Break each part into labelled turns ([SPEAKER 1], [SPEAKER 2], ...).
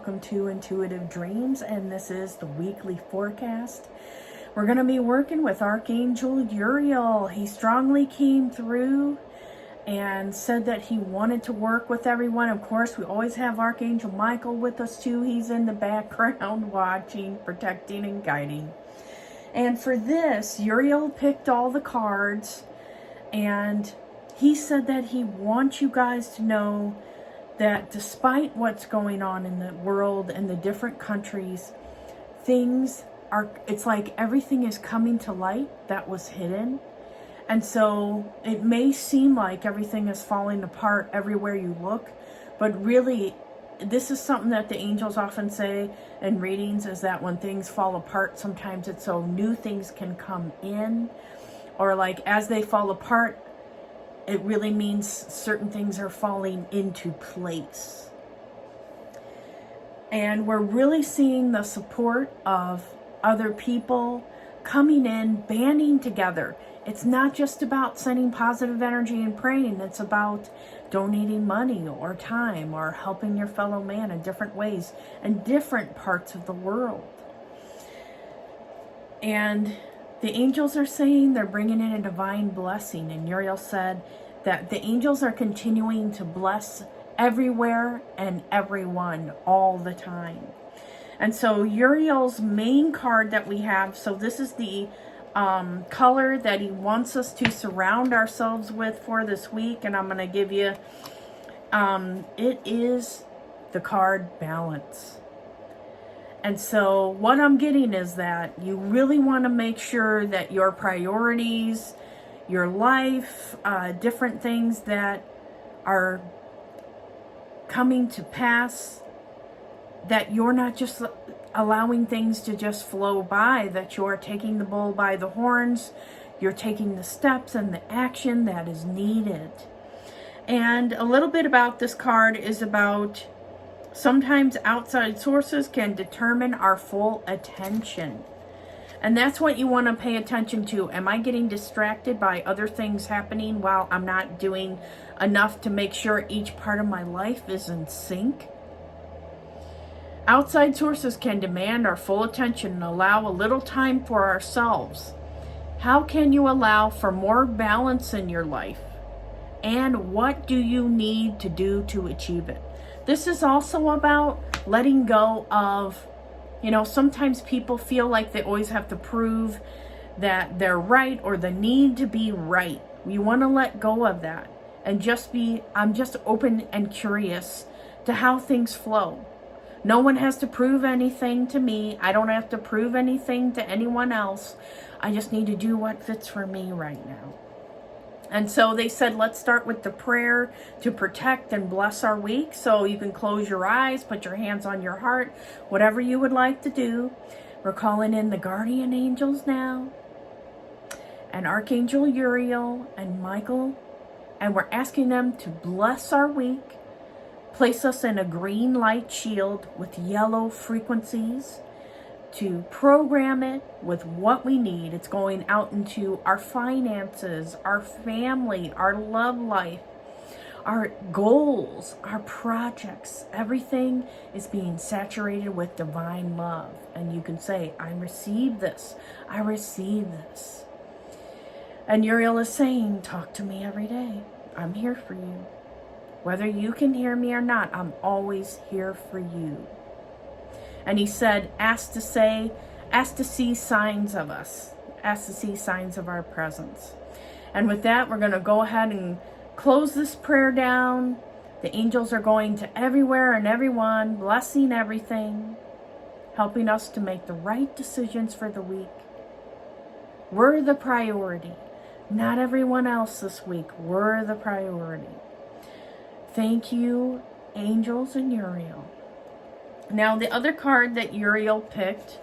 [SPEAKER 1] welcome to Intuitive Dreams, and this is the weekly forecast. We're going to be working with Archangel Uriel. He strongly came through and said that he wanted to work with everyone. Of course, we always have Archangel Micheal with us too. He's in the background watching, protecting, and guiding. And for this, Uriel picked all the cards, and he said that he wants you guys to know that despite what's going on in the world and the different countries, it's like everything is coming to light that was hidden. And so it may seem like everything is falling apart everywhere you look, but really, this is something that the angels often say in readings, is that when things fall apart, sometimes it's so new things can come in, or like as they fall apart, it really means certain things are falling into place. And we're really seeing the support of other people coming in, banding together. It's not just about sending positive energy and praying. It's about donating money or time or helping your fellow man in different ways in different parts of the world. And the angels are saying they're bringing in a divine blessing. And Uriel said that the angels are continuing to bless everywhere and everyone all the time. And so Uriel's main card that we have, so this is the color that he wants us to surround ourselves with for this week. And I'm going to give you, it is the card Balance. And so what I'm getting is that you really want to make sure that your priorities, your life, different things that are coming to pass, that you're not just allowing things to just flow by, that you're taking the bull by the horns, you're taking the steps and the action that is needed. And a little bit about this card is about sometimes outside sources can determine our full attention. And that's what you want to pay attention to. Am I getting distracted by other things happening while I'm not doing enough to make sure each part of my life is in sync? Outside sources can demand our full attention and allow a little time for ourselves. How can you allow for more balance in your life? And what do you need to do to achieve it? This is also about letting go of, sometimes people feel like they always have to prove that they're right or the need to be right. You want to let go of that and I'm just open and curious to how things flow. No one has to prove anything to me. I don't have to prove anything to anyone else. I just need to do what fits for me right now. And so they said, let's start with the prayer to protect and bless our week. So you can close your eyes, put your hands on your heart, whatever you would like to do. We're calling in the guardian angels now, and Archangel Uriel and Micheal, and we're asking them to bless our week. Place us in a green light shield with yellow frequencies to program it with what we need. It's going out into our finances, our family, our love life, our goals, our projects. Everything is being saturated with divine love. And you can say, I receive this. I receive this. And Uriel is saying, talk to me every day. I'm here for you. Whether you can hear me or not, I'm always here for you. And he said, ask to see signs of us. Ask to see signs of our presence. And with that, we're going to go ahead and close this prayer down. The angels are going to everywhere and everyone, blessing everything, helping us to make the right decisions for the week. We're the priority. Not everyone else this week. We're the priority. Thank you, angels and Uriel. Now, the other card that Uriel picked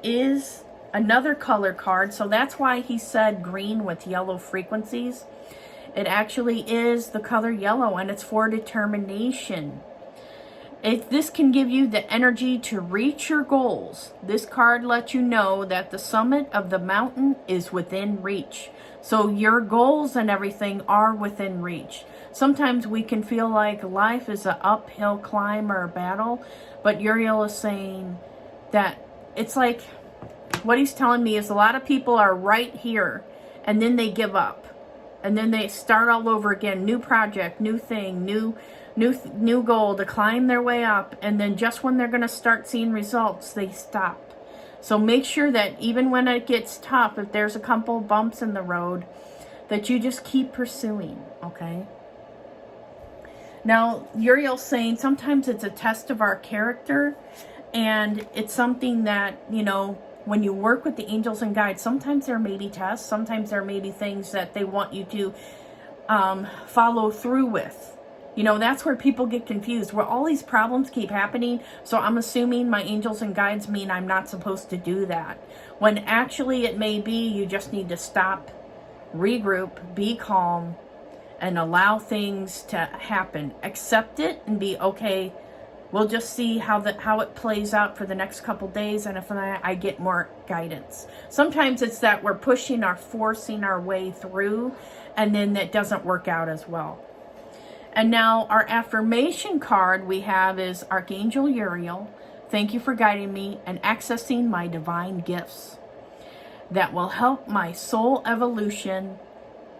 [SPEAKER 1] is another color card. So that's why he said green with yellow frequencies. It actually is the color yellow, and it's for determination. This can give you the energy to reach your goals. This card lets you know that the summit of the mountain is within reach. So your goals and everything are within reach. sometimes we can feel like life is an uphill climb or a battle, but Uriel is saying that it's like, what he's telling me is a lot of people are right here and then they give up. And then they start all over again, new project, new thing, new goal to climb their way up. And then just when they're going to start seeing results, they stop. So make sure that even when it gets tough, if there's a couple bumps in the road, that you just keep pursuing, okay? Now, Uriel's saying sometimes it's a test of our character, and it's something that, you know, when you work with the angels and guides, sometimes there may be tests, sometimes there may be things that they want you to follow through with. You know, that's where people get confused, where all these problems keep happening. So I'm assuming my angels and guides mean I'm not supposed to do that. When actually it may be you just need to stop, regroup, be calm, and allow things to happen. Accept it and be okay. We'll just see how it plays out for the next couple days, and if I get more guidance. Sometimes it's that we're forcing our way through, and then that doesn't work out as well. And now our affirmation card we have is Archangel Uriel. Thank you for guiding me and accessing my divine gifts that will help my soul evolution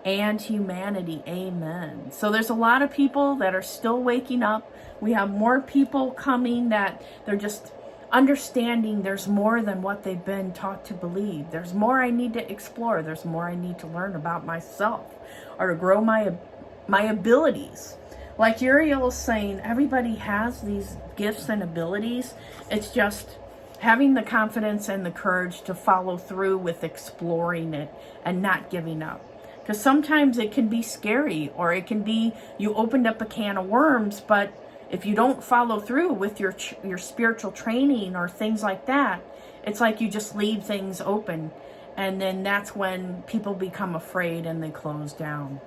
[SPEAKER 1] and humanity. Amen. So there's a lot of people that are still waking up. We have more people coming that they're just understanding there's more than what they've been taught to believe. There's more I need to explore. There's more I need to learn about myself or to grow my abilities. Like Uriel is saying, everybody has these gifts and abilities. It's just having the confidence and the courage to follow through with exploring it and not giving up. Because sometimes it can be scary, or it can be you opened up a can of worms, but if you don't follow through with your spiritual training or things like that, it's like you just leave things open. And then that's when people become afraid and they close down.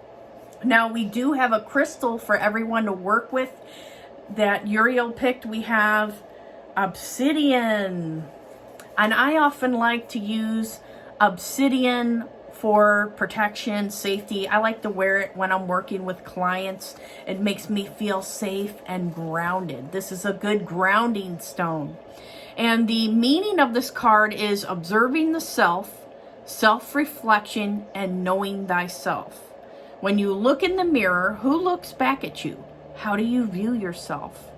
[SPEAKER 1] Now, we do have a crystal for everyone to work with that Uriel picked. We have Obsidian. And I often like to use Obsidian for protection, safety. I like to wear it when I'm working with clients. It makes me feel safe and grounded. This is a good grounding stone. And the meaning of this card is observing the self, self-reflection, and knowing thyself. When you look in the mirror, who looks back at you? How do you view yourself?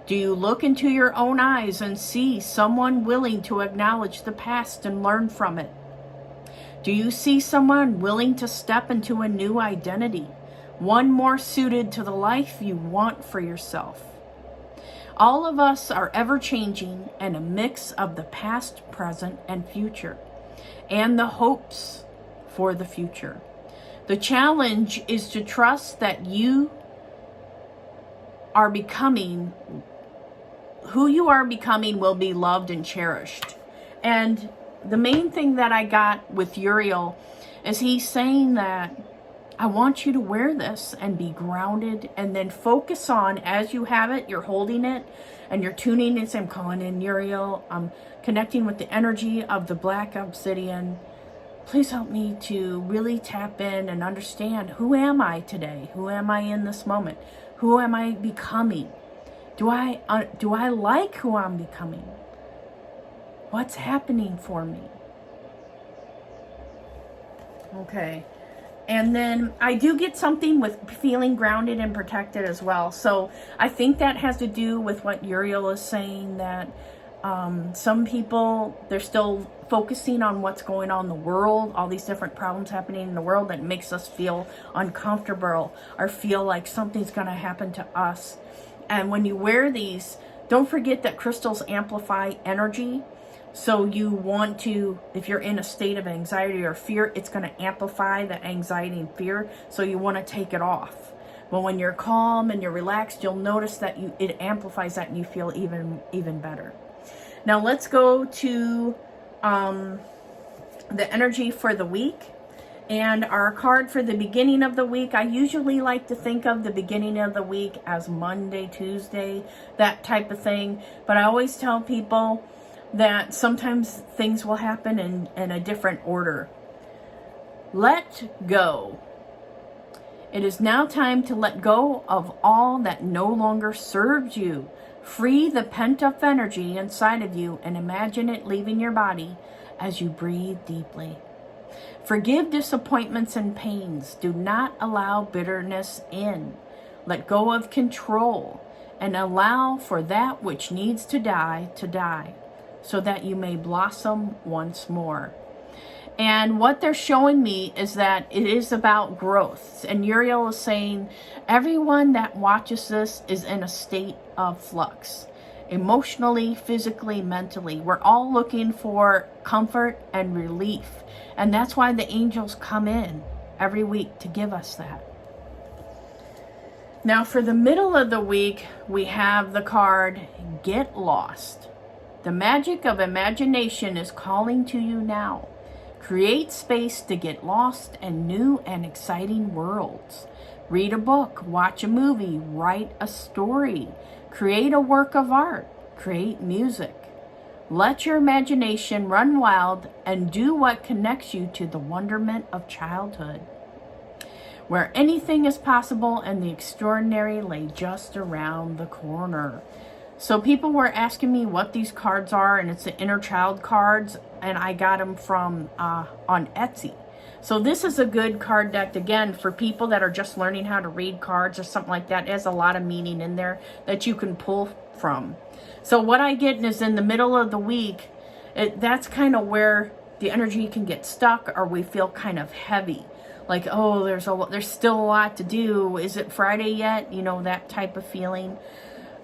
[SPEAKER 1] Do you look into your own eyes and see someone willing to acknowledge the past and learn from it? Do you see someone willing to step into a new identity, one more suited to the life you want for yourself? All of us are ever-changing and a mix of the past, present, and future, and the hopes for the future. The challenge is to trust that you are becoming, who you are becoming will be loved and cherished. And the main thing that I got with Uriel is he's saying that I want you to wear this and be grounded, and then focus on, as you have it, you're holding it and you're tuning in. I'm calling in Uriel. I'm connecting with the energy of the black obsidian. Please help me to really tap in and understand, who am I today? Who am I in this moment? Who am I becoming? Do I like who I'm becoming? What's happening for me? Okay. And then I do get something with feeling grounded and protected as well. So I think that has to do with what Uriel is saying, that some people, they're still focusing on what's going on in the world, all these different problems happening in the world that makes us feel uncomfortable or feel like something's going to happen to us. And when you wear these, don't forget that crystals amplify energy. So you want to, if you're in a state of anxiety or fear, it's going to amplify the anxiety and fear. So you want to take it off. But when you're calm and you're relaxed, you'll notice that it amplifies that and you feel even better. Now let's go to the energy for the week. And our card for the beginning of the week, I usually like to think of the beginning of the week as Monday, Tuesday, that type of thing. But I always tell people that sometimes things will happen in a different order. Let go. It is now time to let go of all that no longer serves you. Free the pent-up energy inside of you and imagine it leaving your body as you breathe deeply. Forgive disappointments and pains. Do not allow bitterness in. Let go of control and allow for that which needs to die, so that you may blossom once more. And what they're showing me is that it is about growth. And Uriel is saying everyone that watches this is in a state of flux. Emotionally, physically, mentally. We're all looking for comfort and relief. And that's why the angels come in every week to give us that. Now for the middle of the week, we have the card, Get Lost. The magic of imagination is calling to you now. Create space to get lost in new and exciting worlds. Read a book, watch a movie, write a story, create a work of art, create music. Let your imagination run wild and do what connects you to the wonderment of childhood, where anything is possible and the extraordinary lay just around the corner. So people were asking me what these cards are, and it's the inner child cards, and I got them from on Etsy. So this is a good card deck, again, for people that are just learning how to read cards or something like that. It has a lot of meaning in there that you can pull from. So what I get is in the middle of the week, that's kind of where the energy can get stuck, or we feel kind of heavy. Like, oh, there's still a lot to do. Is it Friday yet? You know, that type of feeling.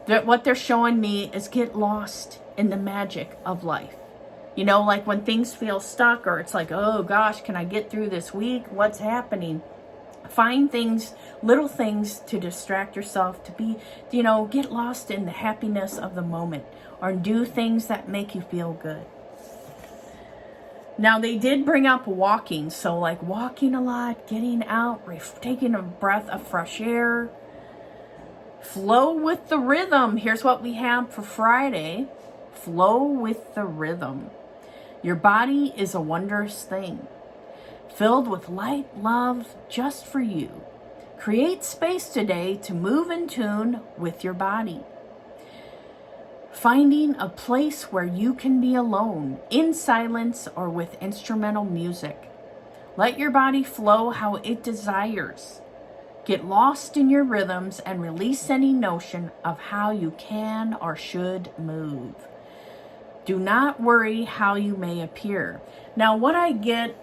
[SPEAKER 1] That what they're showing me is get lost in the magic of life. You know, like when things feel stuck, or it's like, oh gosh, can I get through this week? What's happening? Find things, little things to distract yourself, to be, you know, get lost in the happiness of the moment, or do things that make you feel good. Now they did bring up walking, so like walking a lot, getting out, taking a breath of fresh air. Flow with the rhythm. Here's what we have for Friday. Flow with the rhythm. Your body is a wondrous thing, filled with light, love, just for you. Create space today to move in tune with your body. Finding a place where you can be alone, in silence, or with instrumental music. Let your body flow how it desires. Get lost in your rhythms and release any notion of how you can or should move. Do not worry how you may appear. Now, what I get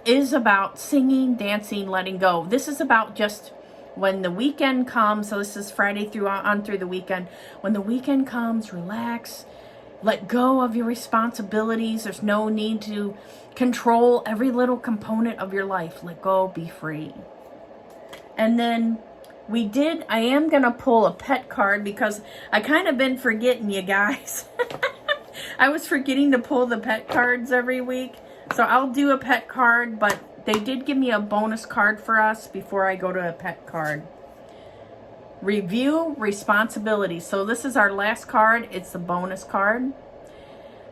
[SPEAKER 1] is about singing, dancing, letting go. This is about just when the weekend comes. So this is Friday through the weekend. When the weekend comes, relax. Let go of your responsibilities. There's no need to control every little component of your life. Let go, be free. And then I am going to pull a pet card because I kind of been forgetting, you guys. I was forgetting to pull the pet cards every week. So I'll do a pet card, but they did give me a bonus card for us before I go to a pet card. Review responsibility. So this is our last card. It's the bonus card.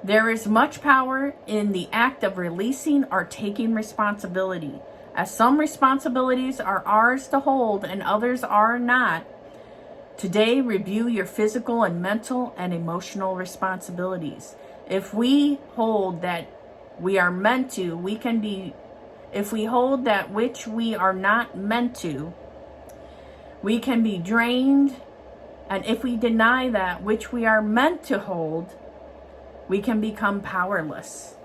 [SPEAKER 1] There is much power in the act of releasing or taking responsibility. As some responsibilities are ours to hold and others are not, today review your physical and mental and emotional responsibilities. If we hold that we are meant to, if we hold that which we are not meant to, we can be drained. And if we deny that which we are meant to hold, we can become powerless.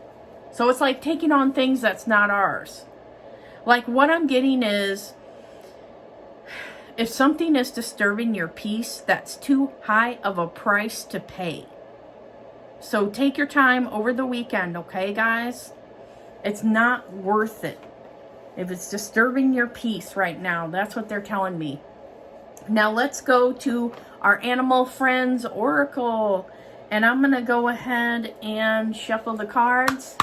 [SPEAKER 1] So it's like taking on things that's not ours. Like what I'm getting is, if something is disturbing your peace, that's too high of a price to pay. So take your time over the weekend, okay, guys? It's not worth it. If it's disturbing your peace right now, that's what they're telling me. Now let's go to our Animal Friends Oracle. And I'm going to go ahead and shuffle the cards.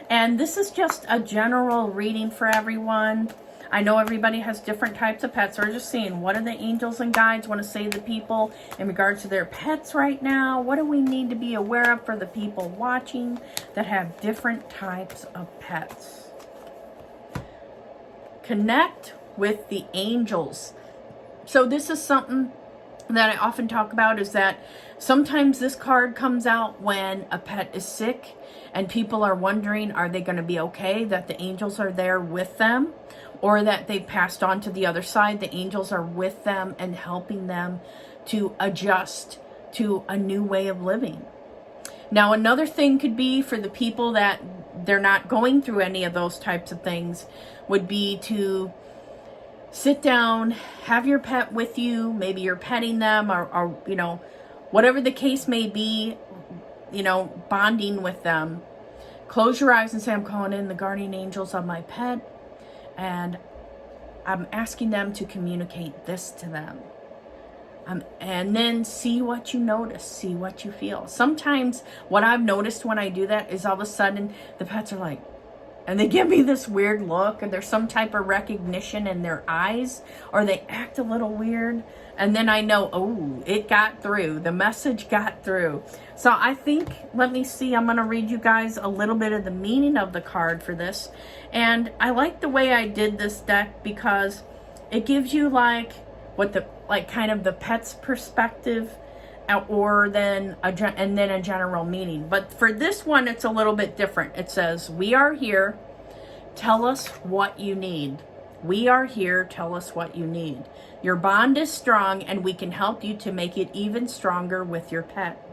[SPEAKER 1] And this is just a general reading for everyone. I know everybody has different types of pets. So we're just seeing, what do the angels and guides want to say to the people in regards to their pets right now? What do we need to be aware of for the people watching that have different types of pets? Connect with the angels. So this is something that I often talk about, is that sometimes this card comes out when a pet is sick and people are wondering, are they going to be okay? That the angels are there with them, or that they passed on to the other side. The angels are with them and helping them to adjust to a new way of living. Now, another thing could be for the people that they're not going through any of those types of things, would be to sit down, have your pet with you. Maybe you're petting them, or you know, whatever the case may be, you know, bonding with them. Close your eyes and say, I'm calling in the guardian angels of my pet, and I'm asking them to communicate this to them. And then see what you notice, see what you feel. Sometimes what I've noticed when I do that is all of a sudden the pets are like, and they give me this weird look, and there's some type of recognition in their eyes, or they act a little weird. And then I know, oh, it got through. The message got through. So I think, let me see, I'm going to read you guys a little bit of the meaning of the card for this. And I like the way I did this deck because it gives you like kind of the pet's perspective, or then a general meaning. But for this one, it's a little bit different. It says, we are here, tell us what you need. We are here, tell us what you need. Your bond is strong, and we can help you to make it even stronger with your pet.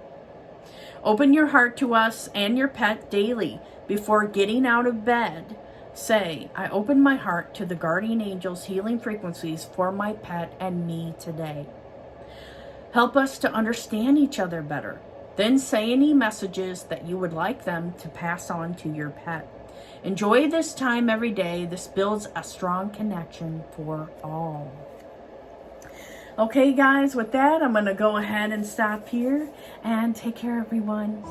[SPEAKER 1] Open your heart to us and your pet daily. Before getting out of bed, say, I open my heart to the guardian angels' healing frequencies for my pet and me today. Help us to understand each other better. Then say any messages that you would like them to pass on to your pet. Enjoy this time every day. This builds a strong connection for all. Okay, guys, with that, I'm going to go ahead and stop here, and take care, everyone.